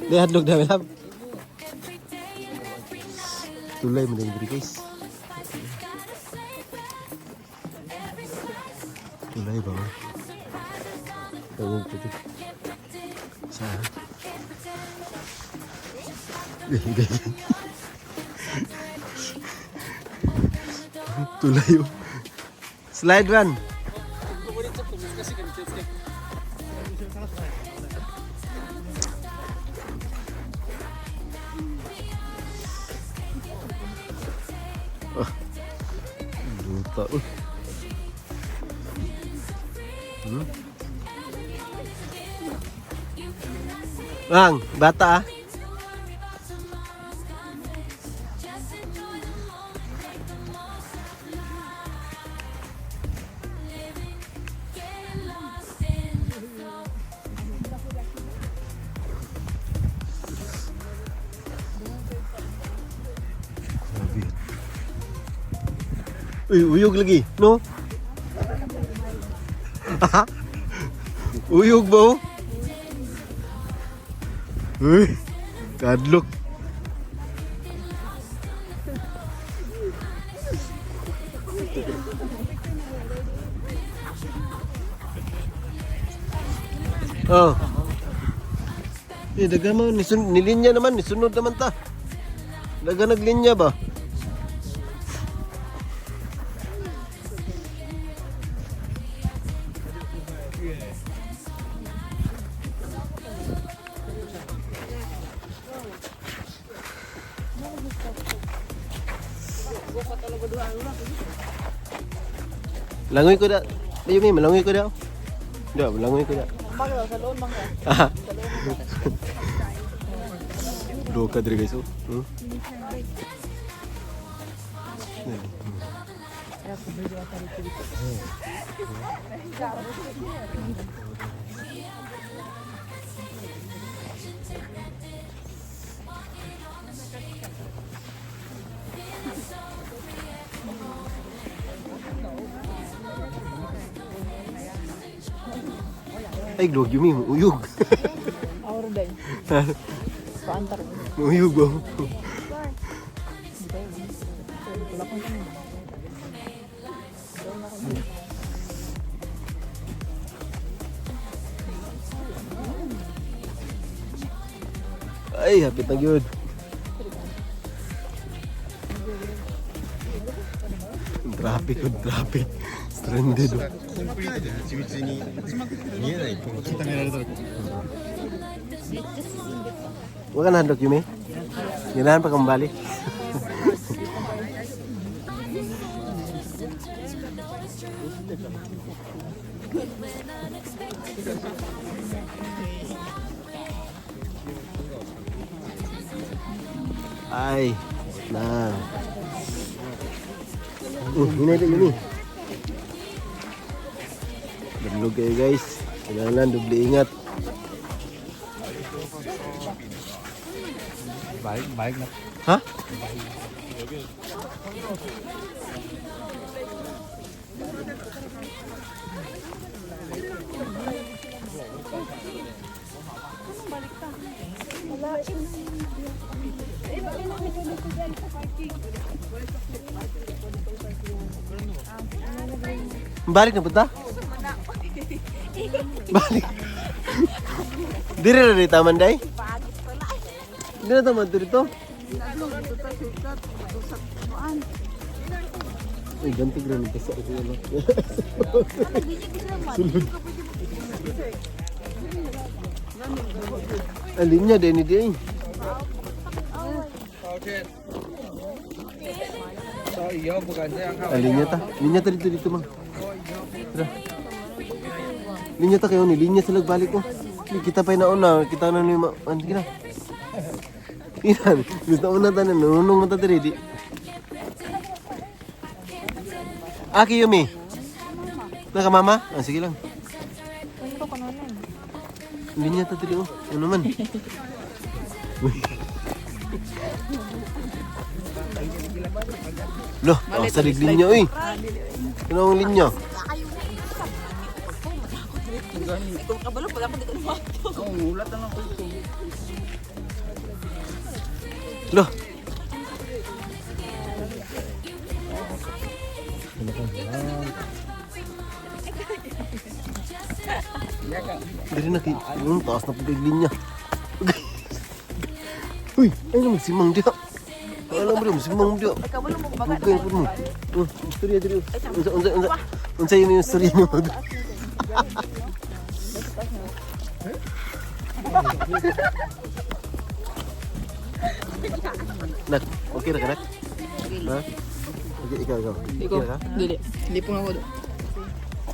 Lihat look dah lab. Tulay mo na yung guys. Tulay ba? Tawag ko ito. Saan? Tulay yun. Slide run. Luta. Bang, bata ah. Uy, uyog lagi, no? Uyog ba oh? Uy, kadlok. Oh. Daga mo, nilinya naman, nisunod naman ta. Daga naglinya ba? Langoy ko dah. Ayo mi, melangoy ko dah. Dah, melangoy ko dah. Bangga sa loon bangga. Dua ka diri guys. Ay, glog yumi, uyog. Auro day. Paantar. Uyog ba? Ay, hapit na yun. Traffic. Stranded. Huwag ka nahandok, Yumi. Ganahan pa kambali. Ay, nah. Ini ada Yumi. Berlug kayo guys. Kailangan dubli ingat. Baik na. Hah? Balik na punta? Balik. Diri na rin taman day? Hindi na taman dito? Ay, ganti gra nito sa ito yan. Sulod. Alin niya din din. Linya ta. Linya ta dito mang. Tara. Linya ta kayo ni. Linya sa lagbalik ko. Kita pa nauna. Kita na ni kita. Ilan. Gusto una ta na. Nunong mata diri di. Aki Yumi. Naka mama? Ah, sige lang. Linya ta diri oh. Ano man? Loh, sa linya oi. Ano ang linya? gani. Kung kabalo pala ako dito lumato. Oo, ulat na lang ko ito. Loh. Iya ka. Dari na taas na pagkaglin niya. Uy, ay naman simang dia. Alam mo dia, simang dia. Ay, kabalo mo kumaga. Bukan pun mo. Istorya diri. Unsa yun yung istorya mo? Nak, okay na ka nak? Ha? Okay, ikaw. Iko. Okay na ka? Dili. Lipong ako do.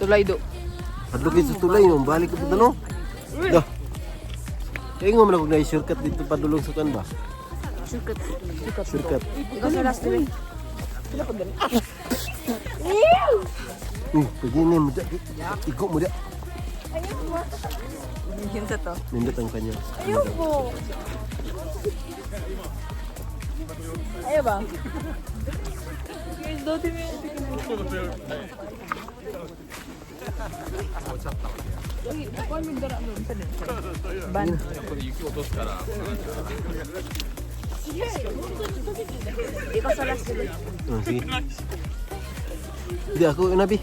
Tulay do. Hadlok kayo sa tulay mo, balik ka po no? Dah. Kaya nga man ako na shortcut dito padulong sa kan ba? Sukat. Shortcut. Ikaw sa last dili. Begini mo dia. Ikut mo dia. Yun sa to. Nindot ang kanya. Ayoko. Ayaw ba? Guys, dati mo yung Ban. Ikaw sa last dili. Sige. Hindi ako nabi.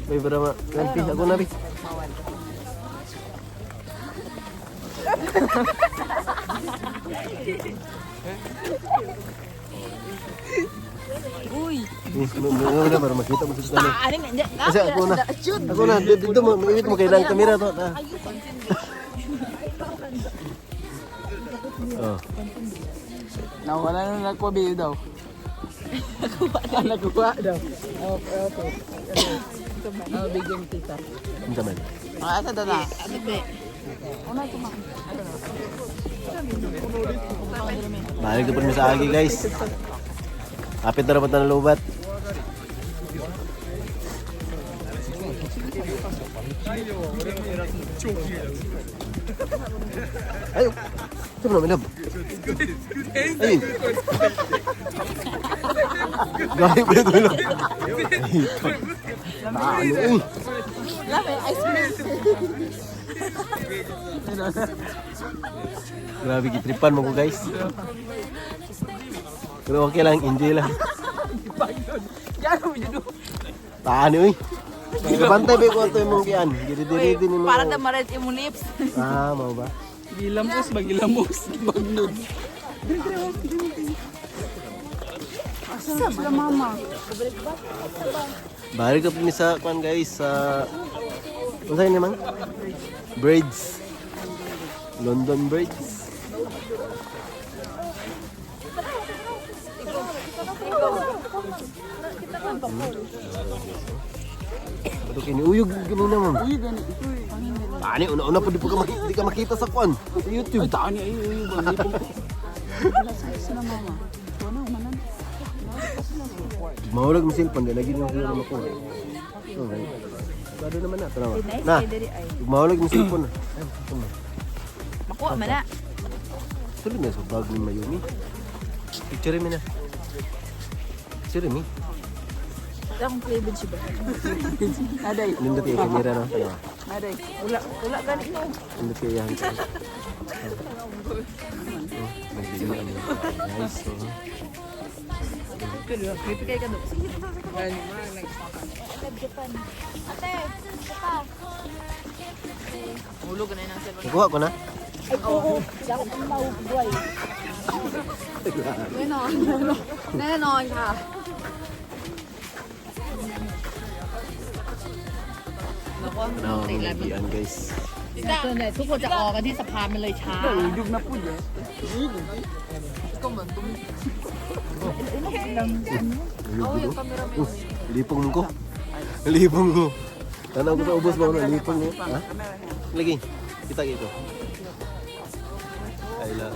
May berapa nanti aku nabi. Uy. Ano baru makita mo sa tanong. Ano nga? Kasi ako na. Ako na dito mo iwit mo kay lang kamera to. Oh. Nawala na nakuha video daw. Nakuha daw. Okay. Bigyan kita. Unsa man? Asa daw na? Ano ba? Balik na po mi sa agi guys. Kapit na rapat na lubat. Ayo. Coba na minum. Ayo. Gaya pa ito minum. Tayo. Lame, ice cream. Grabe kitripan mo ko guys. Pero okay lang, enjoy lang. Taan uy. Bantay ba ko ito yung mong kian? Diri-diri din mo. Para na ma-red yung lips. Ah, mau ba? Gilamos, bagilamos. Bagnod. Asa sila mama? Balik ka po sa kwan guys sa ano sa'yo naman? Braids. London Braids. Ito kini uyog gini naman. Uy, gani. Ito eh. Tani una-una po di ka makita sa kwan sa YouTube. Ay, taan niya. Uy, balipong. Sila mama. Wala, manan. Mahulog mo cellphone din lagi nang sila mako. Okay. Bado naman na tanawa. Na. Mahulog mo cellphone. Makuha man na. Tuloy na sa bag ni Mayumi. Picture mi na. Picture mi. Akong flavor siya ba? Aday. Nindot yung camera no. Tanawa. Aday. Wala gani mo. Nindot yung yan. Nagbili kami. Nice. Pero, pipigay ka doon. Sige, Gani, malang. Japan. Ate, saka. Hulog na yun ang cellphone. Nakuha ko na. Oo. Siya ko ang maubuhay. Nenon ka. No, yan guys. Ito na, ทุกคนจะออกกันที่สะพานมันเลยช้า Uyog na po dyan. Ito man, Uyog ko. Lipong ko. Lipong ko. Tanaw ko sa ubos ba na lipong ko. Ha? Lagi. Kita gitu. Ay lang.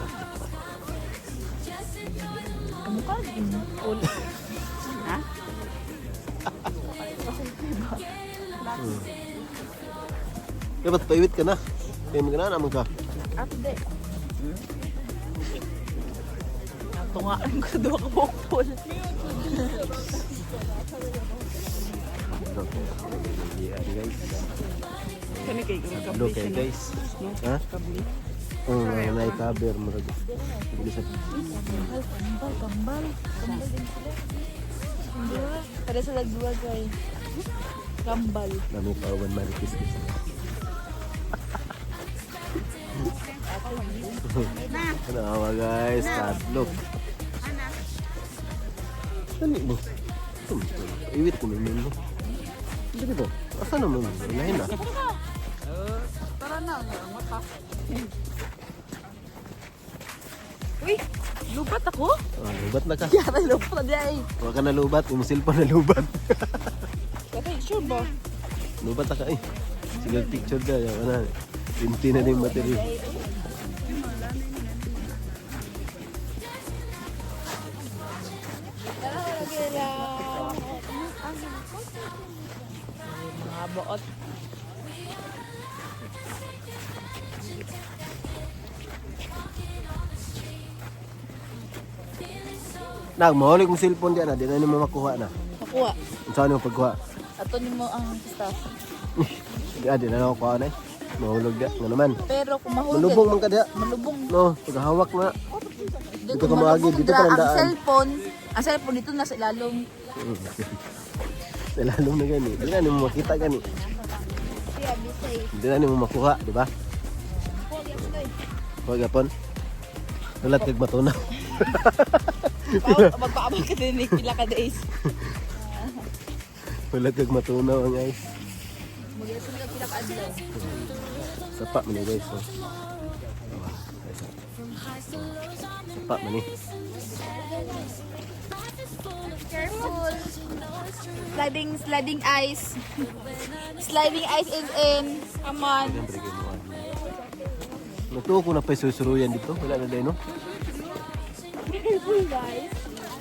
Kamukha din. Ha? Dapat paiwit ka na. Kaya magana naman ka. Ate, de. Tungaan ko doon ka bukol. Yan guys. Kani kay Lo kay guys. Ha? Oh, may cover mo rin. Bilisan. Kambal din sila. Hindi ba? Kada sa lagdua guys. Kambal. Nami pa one marikis guys. Ano guys, kadlok. Dali mo. Iwit ko naman mo. Hindi dito. Asa naman? Lahin na. Tara na, ang mata. Uy! Lubat ako? Lubat na ka. Yara, lubat na di. Huwag ka na lubat. Yung cellphone na lubat. Kata, sure ba? Lubat na ka eh. Sige picture ka. Yan na. Pinti na din yung material. Mga buot. Nagmahulig mo cellphone diyan na. Di na naman makuha na. Makuha. Saan yung pagkuha? Ato ni mo ang staff. Di na nakuha na eh. Mahulog ka. Nga naman. Pero kung mahulog. Malubong man ka diya. Malubong. No, pagkahawak na. Dito ka maagi, dito ka nandaan. Ang cellphone dito nasa ilalong. Nalalong na gani. Di na mo makita gani. Di na mo makuha, di ba? Huwag yapon. Ulat kag matunaw. Magpaabang ka din pila ka days. Ulat kag matunaw ang guys. Mag-isun ka pila ka adlaw. Sapa man ni guys. Oh. Sapa man ni. Careful. Sliding ice. Sliding ice is in. Come on. Siyempre kayo mo. Natuwa ko na pa susuruyan dito. Wala na dahil no? Careful guys.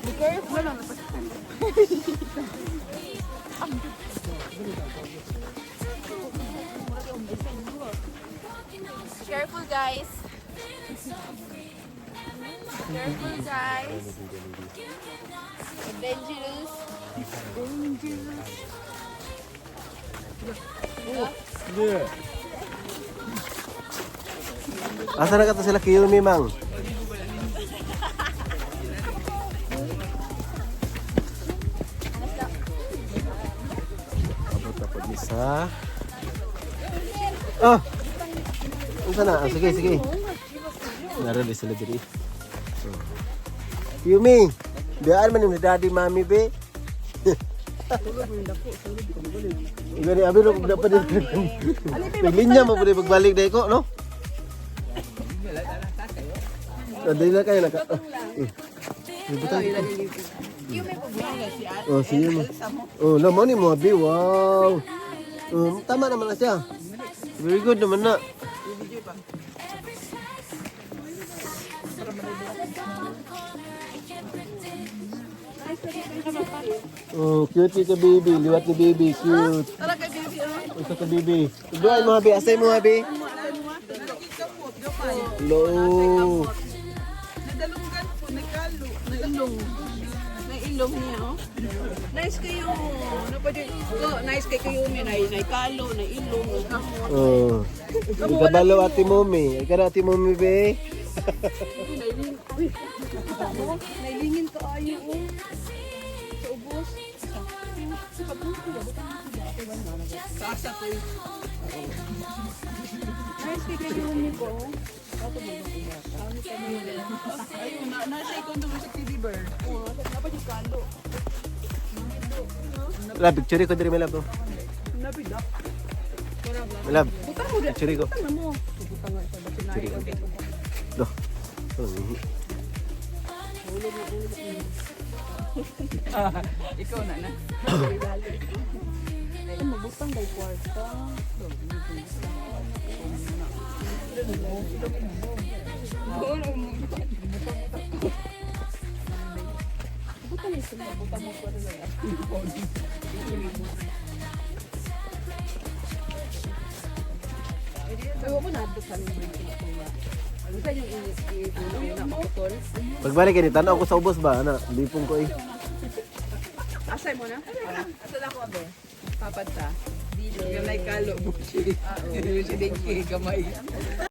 Be careful. Careful guys. Careful guys. Dangerous. Asa na ka to sila Kiyumi mang? Abot ni sa. Ah. Unsa na? Sige, sige. Naroon din sila diri. Kiyumi, diyan man yung daddy mami be. Iba ni abi lo dapat din. Naglinya mo pwede pagbalik dai ko, no? Dali na kayo naka. Oh, sige mo. Oh, naman ni mo abi. Wow. Tama naman na siya. Very good naman na. Oh, cute ka baby. Liwat ni baby. Cute. Tara kay baby. Ito ka baby. Doon mo abi. Asay mo abi. Hello. Nadalunggan po, nagkalo, nailong. Nailong niya, oh. Nice kayo. Nice kay kayo niya. Naikalo, nailong, nagkamot. Oh. Ikabalo ati mommy. Ikaw ati mommy be. Nailingin ka ayo, oh. Sa ubos. Sasa ko yun. Nice kay kayo niya ko, oh. Ayun, nasa ikon doon sa TV Bear. Oo, dapat yung kalo. Wala, picture ko diri may lab. Nabidak. May lab. Butang mo dyan. Picture ko. Butang mo. Butang nga. Picture ko. Doh. Ikaw na na. Ay, mabutang daw kwarta. Butang isa na. Butang mo kwarta na. Ayaw mo na doon sa libre. Ano sa yung inis na makutol? Pagbalik ni tanaw ko sa ubos ba ana, lipong ko eh. Asay mo na? Asa na ako, abe? Papad ta? Yung naikalo mo siya. Si Dinky, gamay.